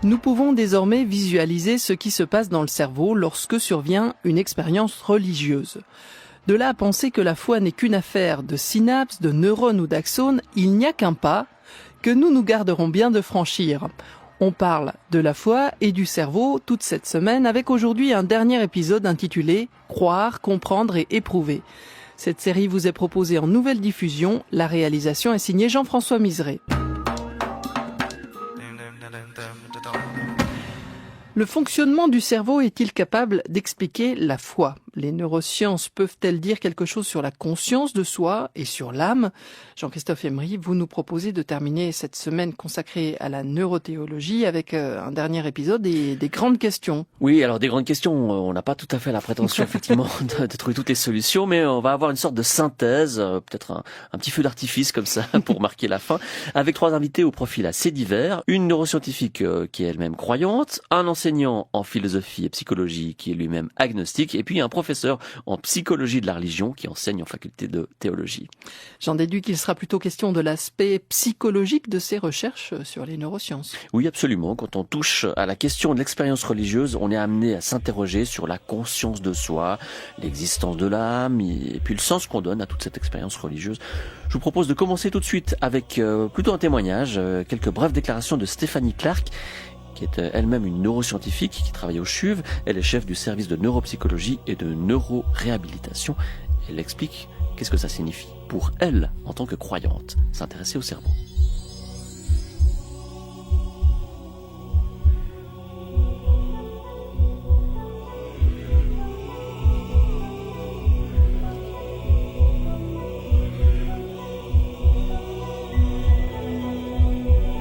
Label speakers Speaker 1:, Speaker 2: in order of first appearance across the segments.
Speaker 1: Nous pouvons désormais visualiser ce qui se passe dans le cerveau lorsque survient une expérience religieuse. De là à penser que la foi n'est qu'une affaire de synapses, de neurones ou d'axones, il n'y a qu'un pas que nous garderons bien de franchir. On parle de la foi et du cerveau toute cette semaine avec aujourd'hui un dernier épisode intitulé « Croire, comprendre et éprouver ». Cette série vous est proposée en nouvelle diffusion. La réalisation est signée Jean-François Miseret. Le fonctionnement du cerveau est-il capable d'expliquer la foi ? Les neurosciences peuvent-elles dire quelque chose sur la conscience de soi et sur l'âme ? Jean-Christophe Emery, vous nous proposez de terminer cette semaine consacrée à la neurothéologie avec un dernier épisode et des grandes questions.
Speaker 2: Oui, alors des grandes questions, on n'a pas tout à fait la prétention effectivement de trouver toutes les solutions, mais on va avoir une sorte de synthèse, peut-être un petit feu d'artifice comme ça pour marquer la fin, avec 3 invités au profil assez divers, une neuroscientifique qui est elle-même croyante, un enseignant en philosophie et psychologie qui est lui-même agnostique, et puis un professeur en psychologie de la religion qui enseigne en faculté de théologie.
Speaker 1: J'en déduis qu'il sera plutôt question de l'aspect psychologique de ces recherches sur les neurosciences.
Speaker 2: Oui, absolument. Quand on touche à la question de l'expérience religieuse, on est amené à s'interroger sur la conscience de soi, l'existence de l'âme et puis le sens qu'on donne à toute cette expérience religieuse. Je vous propose de commencer tout de suite avec plutôt un témoignage, quelques brèves déclarations de Stéphanie Clark, qui est elle-même une neuroscientifique qui travaille au CHUV. Elle est chef du service de neuropsychologie et de neuroréhabilitation. Elle explique qu'est-ce que ça signifie pour elle, en tant que croyante, s'intéresser au cerveau.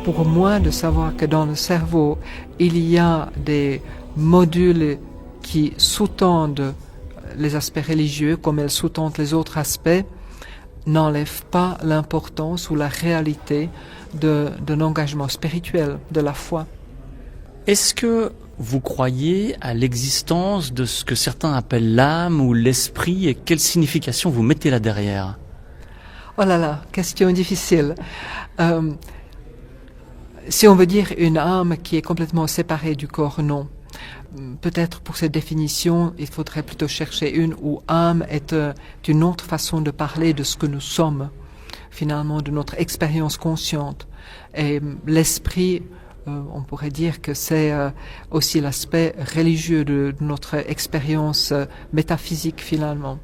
Speaker 3: Pour moi, de savoir que dans le cerveau, il y a des modules qui sous-tendent les aspects religieux comme elles sous-tendent les autres aspects, n'enlève pas l'importance ou la réalité d'un engagement spirituel, de la foi.
Speaker 4: Est-ce que vous croyez à l'existence de ce que certains appellent l'âme ou l'esprit et quelle signification vous mettez là derrière ?
Speaker 3: Oh là là, question difficile. Si on veut dire une âme qui est complètement séparée du corps, non. Peut-être pour cette définition, il faudrait plutôt chercher une où âme est une autre façon de parler de ce que nous sommes, finalement, de notre expérience consciente. Et l'esprit, on pourrait dire que c'est aussi l'aspect religieux de notre expérience métaphysique, finalement.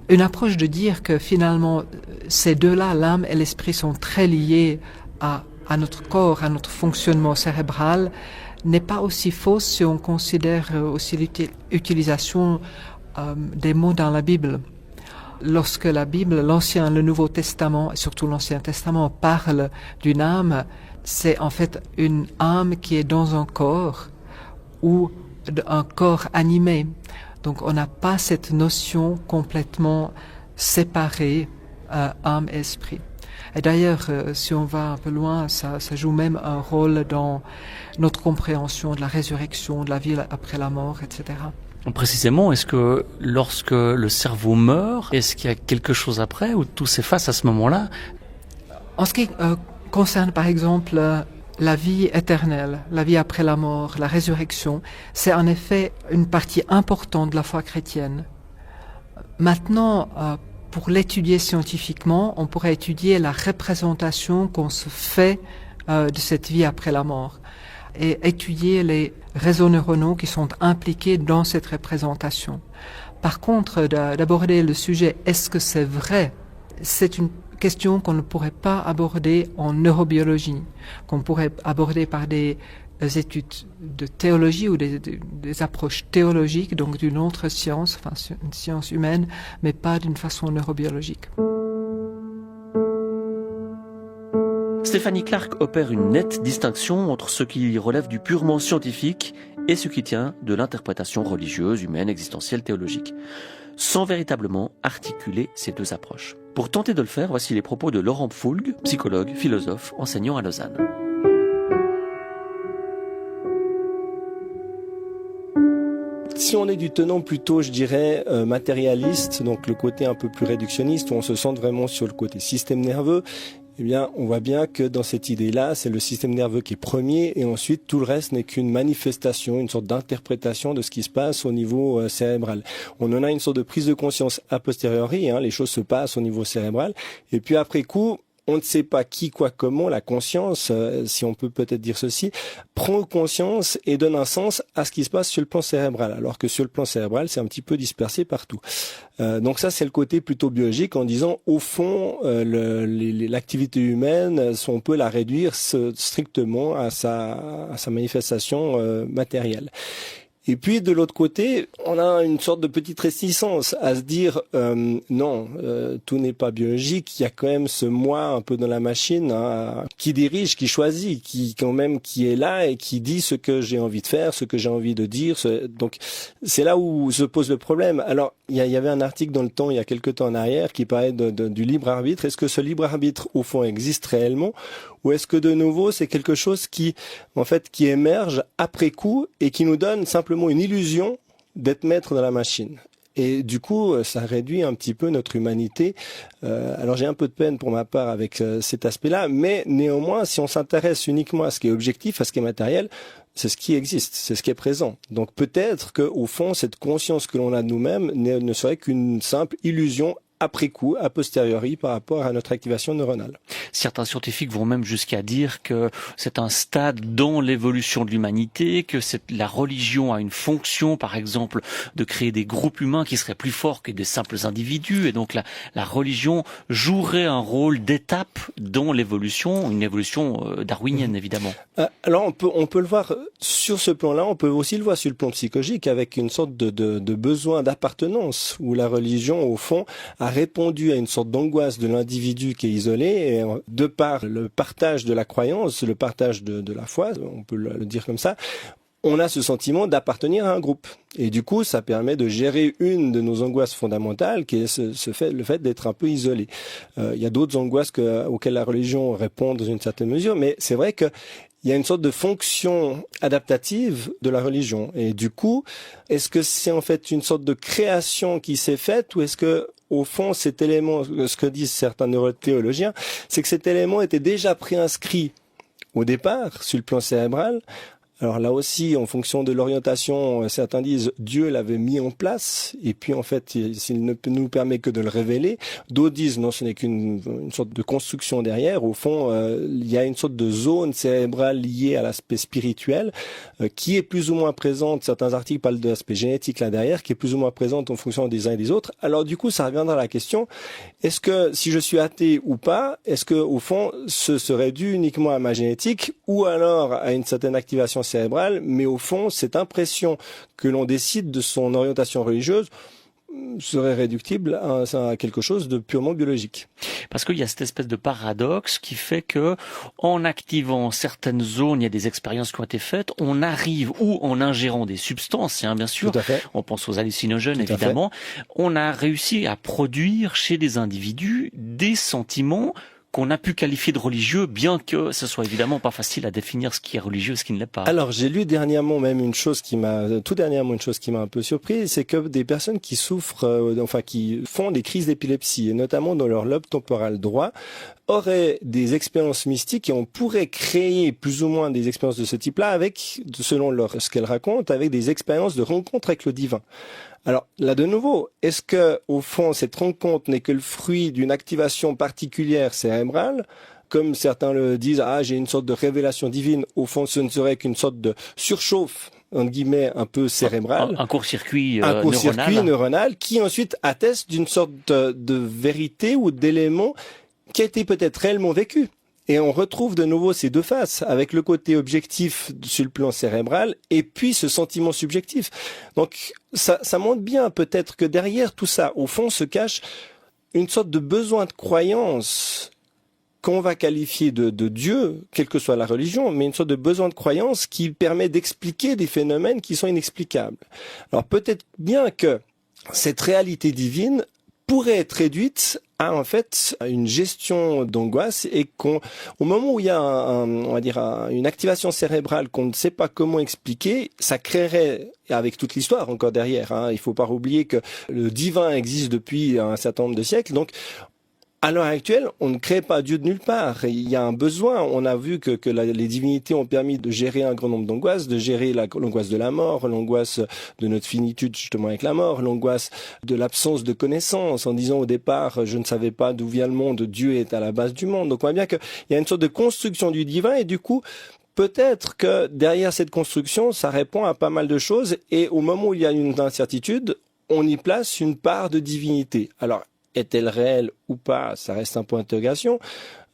Speaker 3: Une approche de dire que finalement, ces deux-là, l'âme et l'esprit, sont très liés à notre corps, à notre fonctionnement cérébral, n'est pas aussi fausse si on considère aussi l'utilisation des mots dans la Bible. Lorsque la Bible, l'Ancien, le Nouveau Testament, et surtout l'Ancien Testament, parle d'une âme, c'est en fait une âme qui est dans un corps ou un corps animé. Donc on n'a pas cette notion complètement séparée, âme et esprit. Et d'ailleurs, si on va un peu loin, ça joue même un rôle dans notre compréhension de la résurrection, de la vie après la mort, etc.
Speaker 4: Précisément, est-ce que lorsque le cerveau meurt, est-ce qu'il y a quelque chose après ou tout s'efface à ce moment-là ?
Speaker 3: En ce qui concerne par exemple la vie éternelle, la vie après la mort, la résurrection, c'est en effet une partie importante de la foi chrétienne. Maintenant, pour l'étudier scientifiquement, on pourrait étudier la représentation qu'on se fait de cette vie après la mort et étudier les réseaux neuronaux qui sont impliqués dans cette représentation. Par contre, d'aborder le sujet « est-ce que c'est vrai ?», c'est une question qu'on ne pourrait pas aborder en neurobiologie, qu'on pourrait aborder par des études de théologie ou des approches théologiques, donc d'une autre science, enfin une science humaine, mais pas d'une façon neurobiologique.
Speaker 2: Stéphanie Clark opère une nette distinction entre ce qui relève du purement scientifique et ce qui tient de l'interprétation religieuse, humaine, existentielle, théologique, sans véritablement articuler ces deux approches. Pour tenter de le faire, voici les propos de Laurent Pfoulgue, psychologue, philosophe, enseignant à Lausanne.
Speaker 5: Si on est du tenant plutôt, je dirais, matérialiste, donc le côté un peu plus réductionniste, où on se centre vraiment sur le côté système nerveux, eh bien, on voit bien que dans cette idée-là, c'est le système nerveux qui est premier et ensuite tout le reste n'est qu'une manifestation, une sorte d'interprétation de ce qui se passe au niveau cérébral. On en a une sorte de prise de conscience a posteriori, les choses se passent au niveau cérébral et puis après coup, on ne sait pas qui, quoi, comment, la conscience, si on peut peut-être dire ceci, prend conscience et donne un sens à ce qui se passe sur le plan cérébral, alors que sur le plan cérébral, c'est un petit peu dispersé partout. Donc ça, c'est le côté plutôt biologique en disant, au fond, l'activité humaine, on peut la réduire strictement à sa manifestation matérielle. Et puis de l'autre côté, on a une sorte de petite réticence à se dire non, tout n'est pas biologique. Il y a quand même ce moi un peu dans la machine qui dirige, qui choisit, qui est là et qui dit ce que j'ai envie de faire, ce que j'ai envie de dire. Donc c'est là où se pose le problème. Alors il y avait un article dans le temps il y a quelque temps en arrière qui parlait du libre arbitre. Est-ce que ce libre arbitre au fond existe réellement? Ou est-ce que de nouveau c'est quelque chose qui émerge après coup et qui nous donne simplement une illusion d'être maître de la machine? Et du coup, ça réduit un petit peu notre humanité. Alors j'ai un peu de peine pour ma part avec cet aspect-là, mais néanmoins, si on s'intéresse uniquement à ce qui est objectif, à ce qui est matériel, c'est ce qui existe, c'est ce qui est présent. Donc peut-être que au fond, cette conscience que l'on a de nous-mêmes ne serait qu'une simple illusion après coup, a posteriori, par rapport à notre activation neuronale.
Speaker 4: Certains scientifiques vont même jusqu'à dire que c'est un stade dans l'évolution de l'humanité, que la religion a une fonction, par exemple, de créer des groupes humains qui seraient plus forts que des simples individus, et donc la religion jouerait un rôle d'étape dans l'évolution, une évolution darwinienne, évidemment.
Speaker 5: Alors on peut le voir sur ce plan-là, on peut aussi le voir sur le plan psychologique, avec une sorte de besoin d'appartenance, où la religion, au fond, a répondu à une sorte d'angoisse de l'individu qui est isolé, et de par le partage de la croyance, le partage de la foi, on peut le dire comme ça, on a ce sentiment d'appartenir à un groupe. Et du coup, ça permet de gérer une de nos angoisses fondamentales, qui est le fait d'être un peu isolé. Il y a d'autres angoisses auxquelles la religion répond dans une certaine mesure, mais c'est vrai que il y a une sorte de fonction adaptative de la religion. Et du coup, est-ce que c'est en fait une sorte de création qui s'est faite, ou est-ce que au fond, cet élément, ce que disent certains neurothéologiens, c'est que cet élément était déjà préinscrit au départ sur le plan cérébral. Alors là aussi, en fonction de l'orientation, certains disent Dieu l'avait mis en place, et puis en fait, s'il ne nous permet que de le révéler. D'autres disent non, ce n'est qu'une sorte de construction derrière. Au fond, il y a une sorte de zone cérébrale liée à l'aspect spirituel, qui est plus ou moins présente. Certains articles parlent de l'aspect génétique là derrière, qui est plus ou moins présente en fonction des uns et des autres. Alors du coup, ça reviendra à la question, est-ce que si je suis athée ou pas, est-ce que au fond, ce serait dû uniquement à ma génétique, ou alors à une certaine activation cérébrale, mais au fond, cette impression que l'on décide de son orientation religieuse serait réductible à quelque chose de purement biologique.
Speaker 4: Parce qu'il y a cette espèce de paradoxe qui fait que, en activant certaines zones, il y a des expériences qui ont été faites, on arrive, ou en ingérant des substances, bien sûr, on pense aux hallucinogènes évidemment, on a réussi à produire chez des individus des sentiments qu'on a pu qualifier de religieux, bien que ce soit évidemment pas facile à définir ce qui est religieux et ce qui ne l'est pas.
Speaker 5: Alors, j'ai lu dernièrement même une chose qui m'a un peu surpris, c'est que des personnes qui souffrent, qui font des crises d'épilepsie, et notamment dans leur lobe temporal droit, auraient des expériences mystiques, et on pourrait créer plus ou moins des expériences de ce type-là avec, selon ce qu'elles racontent, avec des expériences de rencontre avec le divin. Alors là de nouveau, est-ce que au fond cette rencontre n'est que le fruit d'une activation particulière cérébrale, comme certains le disent, j'ai une sorte de révélation divine, au fond ce ne serait qu'une sorte de surchauffe entre guillemets un peu cérébral,
Speaker 4: un court-circuit
Speaker 5: neuronal qui ensuite atteste d'une sorte de vérité ou d'élément qui a été peut-être réellement vécu. Et on retrouve de nouveau ces deux faces, avec le côté objectif sur le plan cérébral, et puis ce sentiment subjectif. Donc ça montre bien peut-être que derrière tout ça, au fond, se cache une sorte de besoin de croyance qu'on va qualifier de Dieu, quelle que soit la religion, mais une sorte de besoin de croyance qui permet d'expliquer des phénomènes qui sont inexplicables. Alors peut-être bien que cette réalité divine pourrait être réduite à en fait une gestion d'angoisse, et au moment où il y a une activation cérébrale qu'on ne sait pas comment expliquer, ça créerait, avec toute l'histoire encore derrière, il faut pas oublier que le divin existe depuis un certain nombre de siècles, donc À l'heure actuelle, on ne crée pas Dieu de nulle part. Il y a un besoin. On a vu que les divinités ont permis de gérer un grand nombre d'angoisses, de gérer l'angoisse de la mort, l'angoisse de notre finitude justement avec la mort, l'angoisse de l'absence de connaissance, en disant au départ, je ne savais pas d'où vient le monde, Dieu est à la base du monde. Donc on voit bien qu'il y a une sorte de construction du divin et du coup, peut-être que derrière cette construction, ça répond à pas mal de choses et au moment où il y a une incertitude, on y place une part de divinité. Alors, est-elle réelle ou pas? Ça reste un point d'interrogation.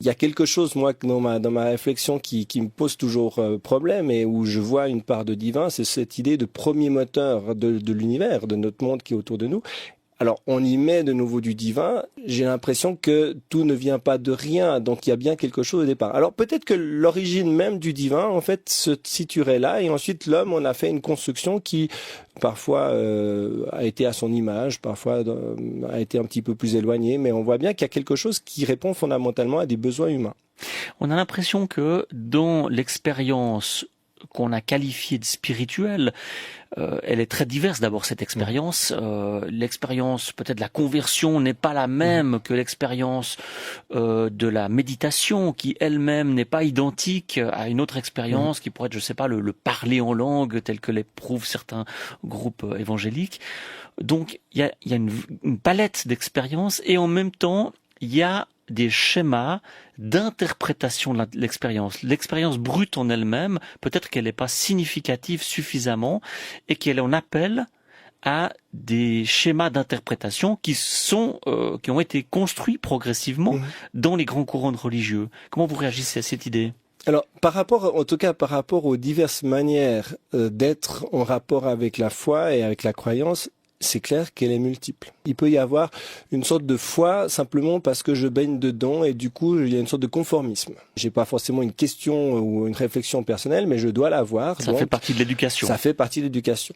Speaker 5: Il y a quelque chose, moi, dans ma réflexion qui me pose toujours problème et où je vois une part de divin, c'est cette idée de premier moteur de l'univers, de notre monde qui est autour de nous. Alors, on y met de nouveau du divin. J'ai l'impression que tout ne vient pas de rien, donc il y a bien quelque chose au départ. Alors, peut-être que l'origine même du divin, en fait, se situerait là, et ensuite, l'homme, on a fait une construction qui, parfois, a été à son image, parfois a été un petit peu plus éloignée, mais on voit bien qu'il y a quelque chose qui répond fondamentalement à des besoins humains.
Speaker 4: On a l'impression que dans l'expérience qu'on a qualifiée de spirituelle, elle est très diverse d'abord cette expérience. L'expérience peut-être de la conversion n'est pas la même que l'expérience de la méditation, qui elle-même n'est pas identique à une autre expérience qui pourrait être, je sais pas, le parler en langue tel que l'éprouvent certains groupes évangéliques. Donc il y a une palette d'expériences et en même temps il y a des schémas d'interprétation de l'expérience. L'expérience brute en elle-même, peut-être qu'elle n'est pas significative suffisamment et qu'elle en appelle à des schémas d'interprétation qui ont été construits progressivement dans les grands courants religieux. Comment vous réagissez à cette idée ?
Speaker 5: Alors, par rapport aux diverses manières d'être en rapport avec la foi et avec la croyance, c'est clair qu'elle est multiple. Il peut y avoir une sorte de foi simplement parce que je baigne dedans et du coup il y a une sorte de conformisme. J'ai pas forcément une question ou une réflexion personnelle, mais je dois l'avoir.
Speaker 4: Ça fait partie de l'éducation.
Speaker 5: Ça fait partie de l'éducation.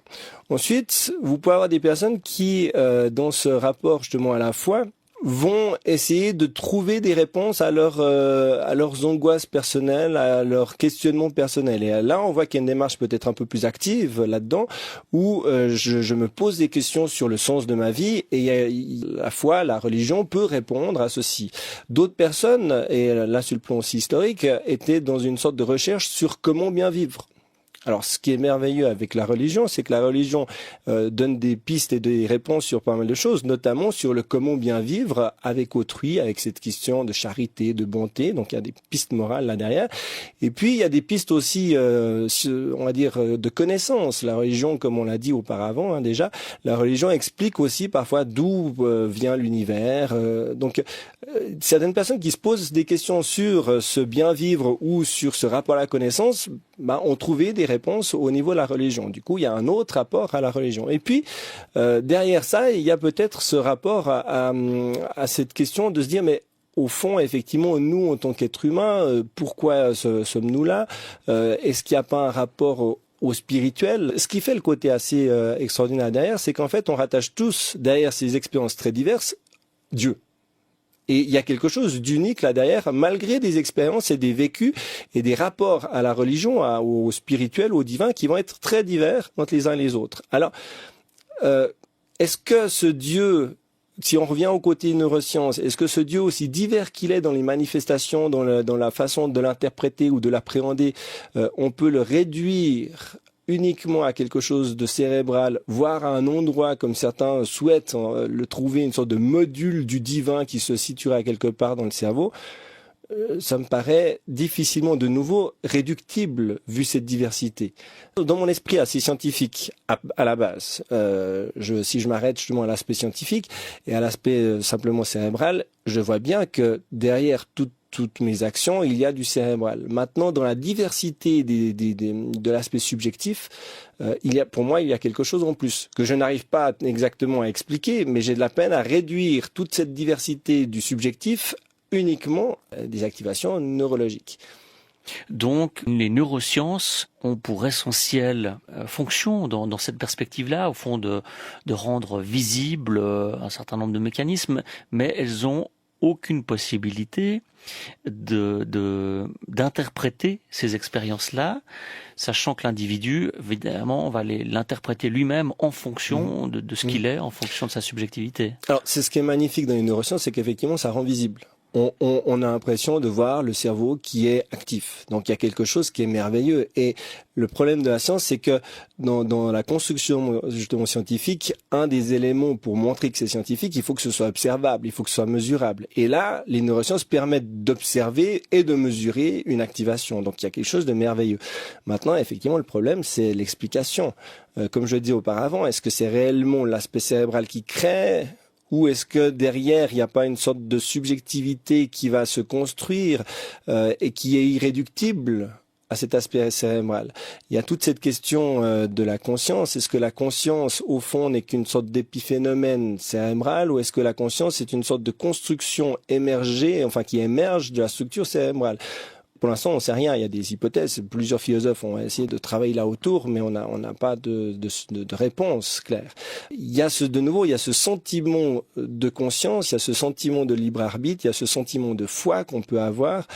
Speaker 5: Ensuite, vous pouvez avoir des personnes qui, dans ce rapport justement à la foi, vont essayer de trouver des réponses à leurs angoisses personnelles, à leurs questionnements personnels. Et là, on voit qu'il y a une démarche peut-être un peu plus active là-dedans, où je me pose des questions sur le sens de ma vie, et la foi, la religion peut répondre à ceci. D'autres personnes, et là sur le plan aussi historique, étaient dans une sorte de recherche sur comment bien vivre. Alors, ce qui est merveilleux avec la religion, c'est que la religion donne des pistes et des réponses sur pas mal de choses, notamment sur le comment bien vivre avec autrui, avec cette question de charité, de bonté. Donc, il y a des pistes morales là derrière. Et puis, il y a des pistes aussi, on va dire, de connaissance. La religion, comme on l'a dit auparavant déjà, la religion explique aussi parfois d'où vient l'univers. Donc, certaines personnes qui se posent des questions sur ce bien vivre ou sur ce rapport à la connaissance, ont trouvé des réponses au niveau de la religion. Du coup, il y a un autre rapport à la religion. Et puis, derrière ça, il y a peut-être ce rapport à cette question de se dire, mais au fond, effectivement, nous, en tant qu'êtres humains, pourquoi sommes-nous là? Est-ce qu'il n'y a pas un rapport au spirituel? Ce qui fait le côté assez extraordinaire derrière, c'est qu'en fait, on rattache tous, derrière ces expériences très diverses, Dieu. Et il y a quelque chose d'unique là derrière, malgré des expériences et des vécus et des rapports à la religion, au spirituel, au divin, qui vont être très divers entre les uns et les autres. Alors, est-ce que ce Dieu, si on revient au côté neurosciences, est-ce que ce Dieu, aussi divers qu'il est dans les manifestations, dans la façon de l'interpréter ou de l'appréhender, on peut le réduire uniquement à quelque chose de cérébral, voire à un endroit, comme certains souhaitent le trouver, une sorte de module du divin qui se situerait quelque part dans le cerveau, ça me paraît difficilement de nouveau réductible vu cette diversité. Dans mon esprit assez scientifique à la base, si je m'arrête justement à l'aspect scientifique et à l'aspect simplement cérébral, je vois bien que derrière toutes mes actions, il y a du cérébral. Maintenant, dans la diversité de l'aspect subjectif, pour moi, il y a quelque chose en plus que je n'arrive pas exactement à expliquer, mais j'ai de la peine à réduire toute cette diversité du subjectif uniquement des activations neurologiques.
Speaker 4: Donc, les neurosciences ont pour essentielle fonction dans cette perspective-là, au fond, de rendre visible un certain nombre de mécanismes, mais elles ont aucune possibilité d'interpréter ces expériences-là, sachant que l'individu, évidemment, va l'interpréter lui-même en fonction de ce qu'il est, en fonction de sa subjectivité.
Speaker 5: Alors, c'est ce qui est magnifique dans les neurosciences, c'est qu'effectivement, ça rend visible. On a l'impression de voir le cerveau qui est actif. Donc il y a quelque chose qui est merveilleux. Et le problème de la science, c'est que dans la construction justement scientifique, un des éléments pour montrer que c'est scientifique, il faut que ce soit observable, il faut que ce soit mesurable. Et là, les neurosciences permettent d'observer et de mesurer une activation. Donc il y a quelque chose de merveilleux. Maintenant, effectivement, le problème, c'est l'explication. Comme je le disais auparavant, est-ce que c'est réellement l'aspect cérébral qui crée ? Ou est-ce que derrière, il n'y a pas une sorte de subjectivité qui va se construire et qui est irréductible à cet aspect cérébral? Il y a toute cette question de la conscience. Est-ce que la conscience, au fond, n'est qu'une sorte d'épiphénomène cérébral ou est-ce que la conscience est une sorte de construction émergée, enfin qui émerge de la structure cérébrale? Pour l'instant, on ne sait rien. Il y a des hypothèses. Plusieurs philosophes ont essayé de travailler là autour, mais on n'a pas de réponse claire. Il y a ce sentiment de conscience, il y a ce sentiment de libre arbitre, il y a ce sentiment de foi qu'on peut avoir.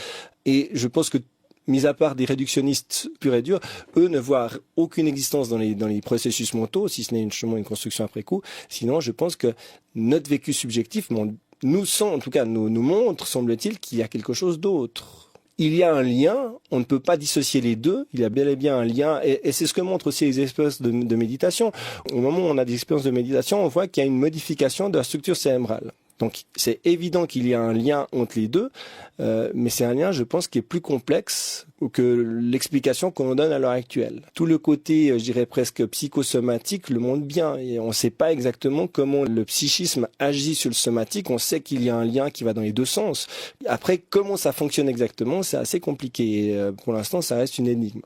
Speaker 5: Et je pense que, mis à part des réductionnistes purs et durs, eux ne voient aucune existence dans les processus mentaux, si ce n'est une construction après coup. Sinon, je pense que notre vécu subjectif nous montre, semble-t-il, qu'il y a quelque chose d'autre. Il y a un lien, on ne peut pas dissocier les deux, il y a bel et bien un lien, et c'est ce que montrent aussi les expériences de méditation. Au moment où on a des expériences de méditation, on voit qu'il y a une modification de la structure cérébrale. Donc c'est évident qu'il y a un lien entre les deux, mais c'est un lien, je pense, qui est plus complexe que l'explication qu'on donne à l'heure actuelle. Tout le côté, je dirais presque psychosomatique, le montre bien. Et on ne sait pas exactement comment le psychisme agit sur le somatique. On sait qu'il y a un lien qui va dans les deux sens. Après, comment ça fonctionne exactement, c'est assez compliqué. Et pour l'instant, ça reste une énigme.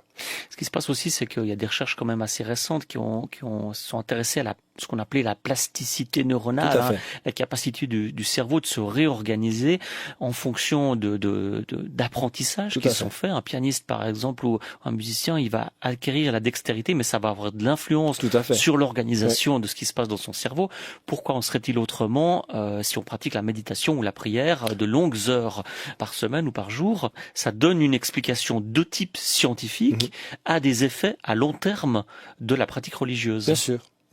Speaker 4: Ce qui se passe aussi, c'est qu'il y a des recherches quand même assez récentes qui sont intéressées à ce qu'on appelait la plasticité neuronale, la capacité du cerveau de se réorganiser en fonction d'apprentissages qui sont faits. Un pianiste, par exemple, ou un musicien, il va acquérir la dextérité, mais ça va avoir de l'influence sur l'organisation de ce qui se passe dans son cerveau. Pourquoi en serait-il autrement si on pratique la méditation ou la prière de longues heures par semaine ou par jour? Ça donne une explication de type scientifique à des effets à long terme de la pratique religieuse.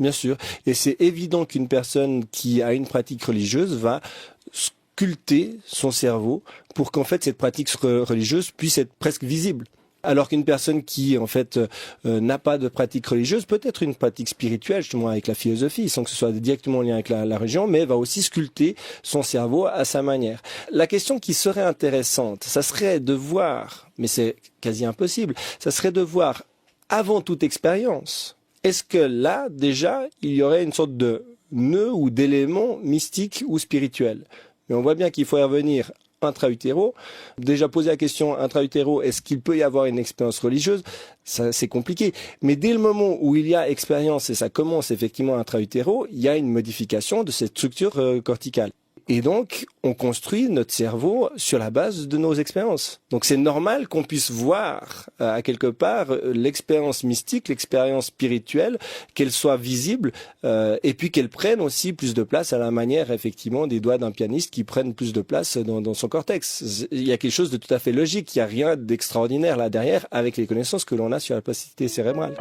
Speaker 5: Bien sûr. Et c'est évident qu'une personne qui a une pratique religieuse va sculpter son cerveau pour qu'en fait cette pratique religieuse puisse être presque visible. Alors qu'une personne qui en fait n'a pas de pratique religieuse, peut-être une pratique spirituelle justement avec la philosophie, sans que ce soit directement en lien avec la religion, mais va aussi sculpter son cerveau à sa manière. La question qui serait intéressante, ça serait de voir, mais c'est quasi impossible, ça serait de voir avant toute expérience. Est-ce que là, déjà, il y aurait une sorte de nœud ou d'élément mystique ou spirituel? Mais on voit bien qu'il faut y revenir intra-utéro. Déjà poser la question intra-utéro, est-ce qu'il peut y avoir une expérience religieuse? Ça, c'est compliqué. Mais dès le moment où il y a expérience et ça commence effectivement intra-utéro, il y a une modification de cette structure corticale. Et donc, on construit notre cerveau sur la base de nos expériences. Donc c'est normal qu'on puisse voir à quelque part l'expérience mystique, l'expérience spirituelle, qu'elle soit visible et puis qu'elle prenne aussi plus de place à la manière effectivement des doigts d'un pianiste qui prennent plus de place dans son cortex. Il y a quelque chose de tout à fait logique, il n'y a rien d'extraordinaire là derrière avec les connaissances que l'on a sur la plasticité cérébrale.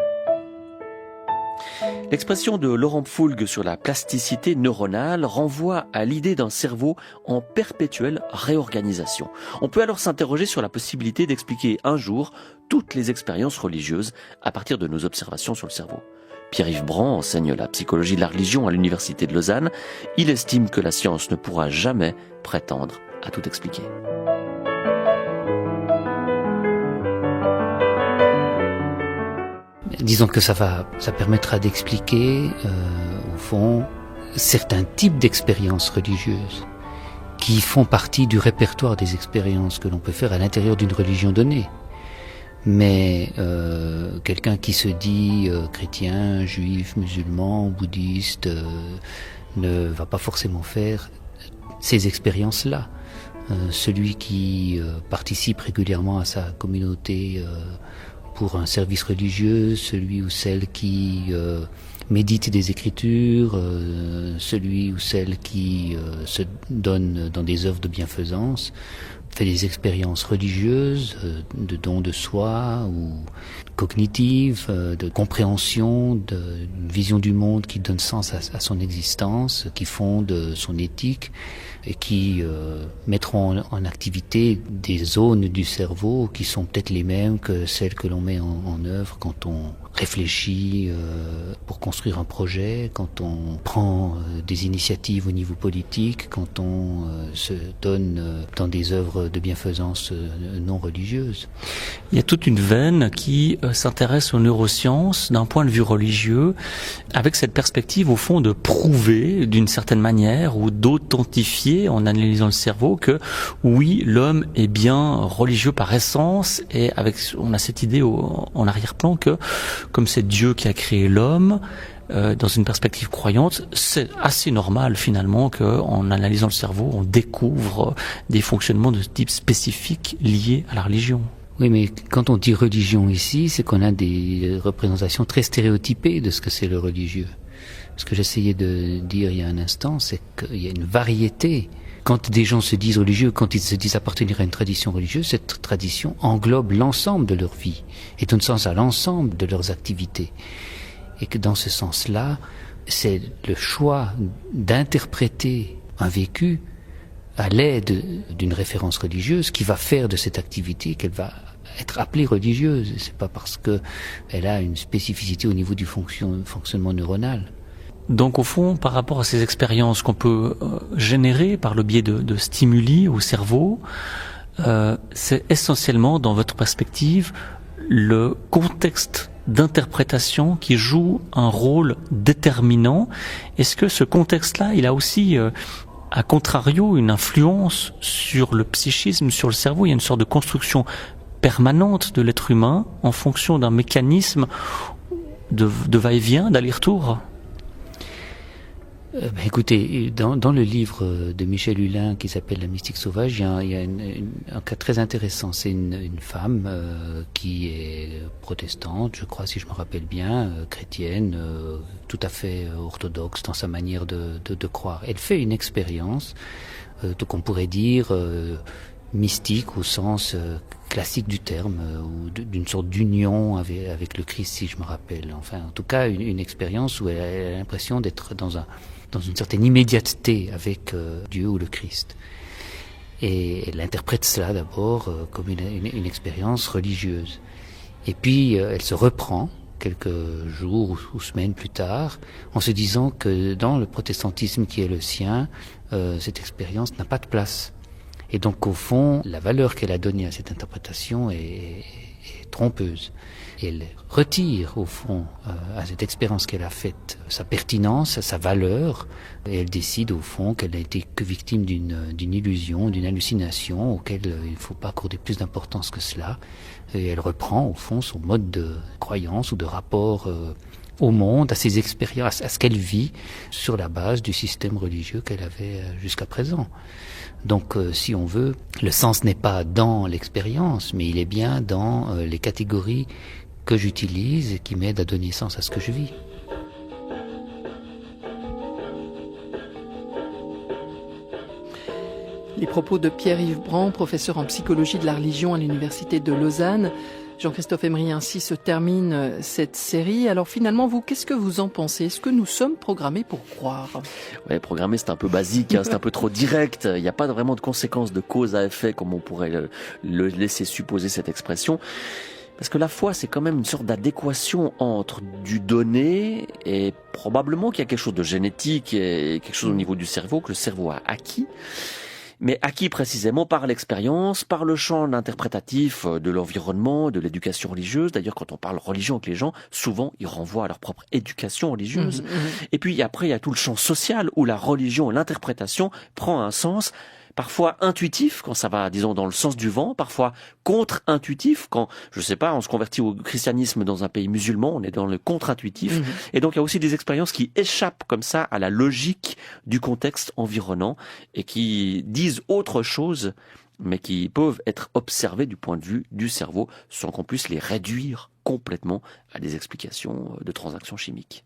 Speaker 2: L'expression de Laurent Pfoulgue sur la plasticité neuronale renvoie à l'idée d'un cerveau en perpétuelle réorganisation. On peut alors s'interroger sur la possibilité d'expliquer un jour toutes les expériences religieuses à partir de nos observations sur le cerveau. Pierre-Yves Brand enseigne la psychologie de la religion à l'Université de Lausanne. Il estime que la science ne pourra jamais prétendre à tout expliquer.
Speaker 6: Disons que ça permettra d'expliquer, au fond, certains types d'expériences religieuses qui font partie du répertoire des expériences que l'on peut faire à l'intérieur d'une religion donnée. Mais quelqu'un qui se dit chrétien, juif, musulman, bouddhiste, ne va pas forcément faire ces expériences-là. Celui qui participe régulièrement à sa communauté pour un service religieux, celui ou celle qui médite des Écritures, celui ou celle qui se donne dans des œuvres de bienfaisance, fait des expériences religieuses, de don de soi ou cognitives, de compréhension, d'une vision du monde qui donne sens à son existence, qui fonde son éthique et qui mettront en activité des zones du cerveau qui sont peut-être les mêmes que celles que l'on met en œuvre quand on réfléchit pour construire un projet, quand on prend des initiatives au niveau politique, quand on se donne dans des œuvres de bienfaisance non religieuses.
Speaker 4: Il y a toute une veine qui s'intéresse aux neurosciences d'un point de vue religieux, avec cette perspective au fond de prouver d'une certaine manière ou d'authentifier en analysant le cerveau que oui, l'homme est bien religieux par essence, et avec on a cette idée en arrière-plan que comme c'est Dieu qui a créé l'homme, dans une perspective croyante, c'est assez normal finalement qu'en analysant le cerveau, on découvre des fonctionnements de type spécifique liés à la religion.
Speaker 6: Oui, mais quand on dit religion ici, c'est qu'on a des représentations très stéréotypées de ce que c'est le religieux. Ce que j'essayais de dire il y a un instant, c'est qu'il y a une variété. Quand des gens se disent religieux, quand ils se disent appartenir à une tradition religieuse, cette tradition englobe l'ensemble de leur vie et donne sens à l'ensemble de leurs activités. Et que dans ce sens-là, c'est le choix d'interpréter un vécu à l'aide d'une référence religieuse qui va faire de cette activité qu'elle va être appelée religieuse. C'est pas parce que elle a une spécificité au niveau du fonctionnement neuronal.
Speaker 4: Donc au fond, par rapport à ces expériences qu'on peut générer par le biais de stimuli au cerveau, c'est essentiellement, dans votre perspective, le contexte d'interprétation qui joue un rôle déterminant. Est-ce que ce contexte-là, il a aussi, à contrario, une influence sur le psychisme, sur le cerveau? Il y a une sorte de construction permanente de l'être humain en fonction d'un mécanisme de va-et-vient, d'aller-retour?
Speaker 6: Écoutez, dans le livre de Michel Hulin qui s'appelle La mystique sauvage, il y a un cas très intéressant. C'est une femme qui est protestante, je crois, si je me rappelle bien, chrétienne, tout à fait orthodoxe dans sa manière de croire. Elle fait une expérience, qu'on pourrait dire mystique au sens classique du terme, ou d'une sorte d'union avec le Christ, si je me rappelle. Enfin, en tout cas, une expérience où elle a l'impression d'être dans une certaine immédiateté avec Dieu ou le Christ. Et elle interprète cela d'abord comme une expérience religieuse. Et puis elle se reprend quelques jours ou semaines plus tard en se disant que dans le protestantisme qui est le sien, cette expérience n'a pas de place. Et donc au fond, la valeur qu'elle a donnée à cette interprétation est trompeuse. Elle retire au fond à cette expérience qu'elle a faite sa pertinence, sa valeur, et elle décide au fond qu'elle n'a été que victime d'une illusion, d'une hallucination auquel il ne faut pas accorder plus d'importance que cela. Et elle reprend au fond son mode de croyance ou de rapport au monde, à ses expériences, à ce qu'elle vit sur la base du système religieux qu'elle avait jusqu'à présent. Donc, si on veut, le sens n'est pas dans l'expérience, mais il est bien dans les catégories que j'utilise et qui m'aident à donner sens à ce que je vis.
Speaker 1: Les propos de Pierre-Yves Brand, professeur en psychologie de la religion à l'Université de Lausanne. Jean-Christophe Emery, ainsi se termine cette série. Alors finalement, vous, qu'est-ce que vous en pensez? Est-ce que nous sommes programmés pour croire?
Speaker 2: Ouais, programmé, c'est un peu basique, c'est un peu trop direct. Il n'y a pas vraiment de conséquences de cause à effet, comme on pourrait le laisser supposer cette expression. Parce que la foi, c'est quand même une sorte d'adéquation entre du donné et probablement qu'il y a quelque chose de génétique et quelque chose au niveau du cerveau que le cerveau a acquis. Mais acquis précisément par l'expérience, par le champ interprétatif de l'environnement, de l'éducation religieuse. D'ailleurs, quand on parle religion avec les gens, souvent, ils renvoient à leur propre éducation religieuse. Et puis après, il y a tout le champ social où la religion et l'interprétation prend un sens parfois intuitif, quand ça va, disons, dans le sens du vent, parfois contre-intuitif, quand, je sais pas, on se convertit au christianisme dans un pays musulman, on est dans le contre-intuitif. Et donc, il y a aussi des expériences qui échappent comme ça à la logique du contexte environnant et qui disent autre chose, mais qui peuvent être observées du point de vue du cerveau sans qu'on puisse les réduire complètement à des explications de transactions chimiques.